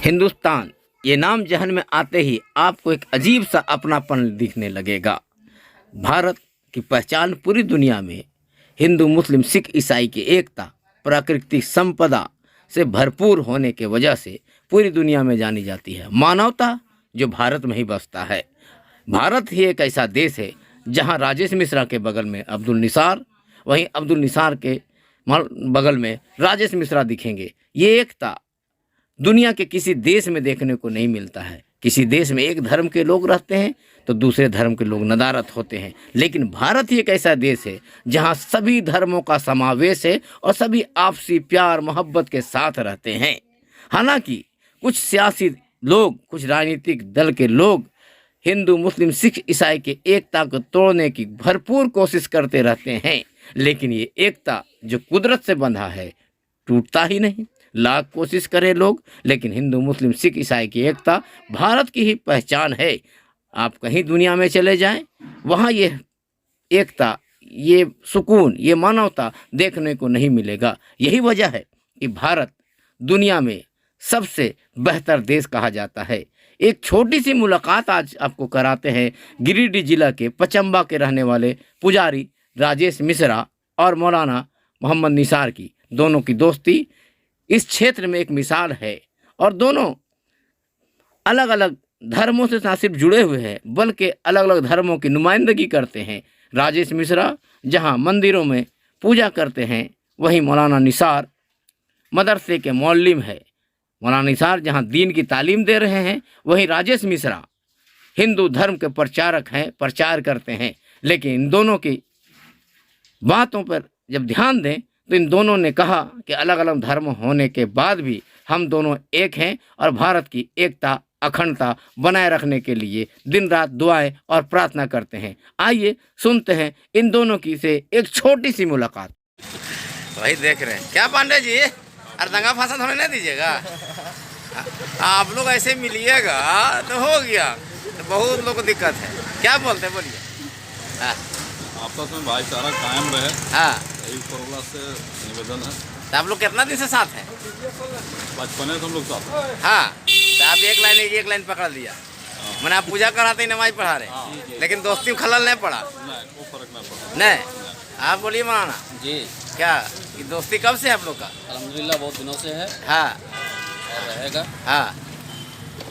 हिंदुस्तान ये नाम जहन में आते ही आपको एक अजीब सा अपनापन दिखने लगेगा। भारत की पहचान पूरी दुनिया में हिंदू मुस्लिम सिख ईसाई की एकता, प्राकृतिक संपदा से भरपूर होने के वजह से पूरी दुनिया में जानी जाती है। मानवता जो भारत में ही बसता है। भारत ही एक ऐसा देश है जहां राजेश मिश्रा के बगल में अब्दुल निसार, वहीं अब्दुल निसार के बगल में राजेश मिश्रा दिखेंगे। ये एकता दुनिया के किसी देश में देखने को नहीं मिलता है। किसी देश में एक धर्म के लोग रहते हैं तो दूसरे धर्म के लोग नदारत होते हैं, लेकिन भारत ही एक ऐसा देश है जहां सभी धर्मों का समावेश है और सभी आपसी प्यार मोहब्बत के साथ रहते हैं। हालांकि कुछ सियासी लोग, कुछ राजनीतिक दल के लोग हिंदू मुस्लिम सिख ईसाई की एकता को तोड़ने की भरपूर कोशिश करते रहते हैं, लेकिन ये एकता जो कुदरत से बंधा है टूटता ही नहीं। लाख कोशिश करें लोग, लेकिन हिंदू मुस्लिम सिख ईसाई की एकता भारत की ही पहचान है। आप कहीं दुनिया में चले जाएं, वहाँ ये एकता, ये सुकून, ये मानवता देखने को नहीं मिलेगा। यही वजह है कि भारत दुनिया में सबसे बेहतर देश कहा जाता है। एक छोटी सी मुलाकात आज आपको कराते हैं गिरिडीह जिला के पचम्बा के रहने वाले पुजारी राजेश मिश्रा और मौलाना मोहम्मद निसार की। दोनों की दोस्ती इस क्षेत्र में एक मिसाल है और दोनों अलग अलग धर्मों से ना सिर्फ जुड़े हुए हैं बल्कि अलग अलग धर्मों की नुमाइंदगी करते हैं। राजेश मिश्रा जहां मंदिरों में पूजा करते हैं, वहीं मौलाना निसार मदरसे के मौल्लिम है। मौलाना निसार जहां दीन की तालीम दे रहे हैं, वहीं राजेश मिश्रा हिंदू धर्म के प्रचारक हैं, प्रचार करते हैं। लेकिन इन दोनों की बातों पर जब ध्यान दें तो इन दोनों ने कहा कि अलग अलग धर्म होने के बाद भी हम दोनों एक हैं और भारत की एकता, अखंडता बनाए रखने के लिए दिन रात दुआएं और प्रार्थना करते हैं। आइए सुनते हैं इन दोनों की से एक छोटी सी मुलाकात। वही देख रहे हैं क्या पांडे जी, अरे दंगा फांसा थोड़े नहीं दीजिएगा। आप लोग ऐसे मिलिएगा तो हो गया, तो बहुत लोग को दिक्कत है। क्या बोलते हैं, बोलिए। आपस में भाईचारा कायम रहे, हाँ, यही कोरोना से निवेदन है। तो आप लोग कितना दिन से साथ हैं? बचपने से हम लोग साथ। हाँ, तो आप एक लाइन पकड़ लिया। मैंने आप पूजा कराते ही नमाज पढ़ा रहे, लेकिन दोस्ती में खलल नहीं पड़ा। नहीं, वो फर्क नहीं पड़ा। नहीं, आप बोलिए मौलाना जी। क्या ये दोस्ती कब से है आप लोग का? अल्हम्दुलिल्लाह बहुत दिनों से है हाँ और रहेगा। हाँ,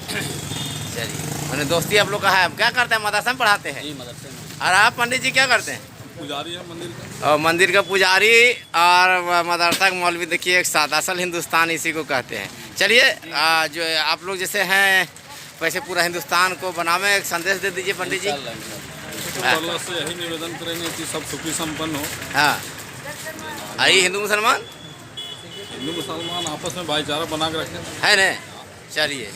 चलिए, मैंने दोस्ती आप लोग का है। आप क्या करते हैं? मदरसा में पढ़ाते हैं? जी, मदरसे में। और आप पंडित जी क्या करते हैं? पुजारी है मंदिर का। और मंदिर का पुजारी और मदरसा का मौलवी। देखिए एक साथ, असल हिंदुस्तान इसी को कहते हैं। चलिए, जो आप लोग जैसे हैं वैसे पूरा हिंदुस्तान को बनावे, एक संदेश दे दीजिए पंडित जी। अल्लाह से यही निवेदन करेंगे कि सब सुखी संपन्न हो। हाँ, आई हिंदू मुसलमान हिंदू मुसलमान आपस में भाईचारा बना के रखें, है न। चलिए।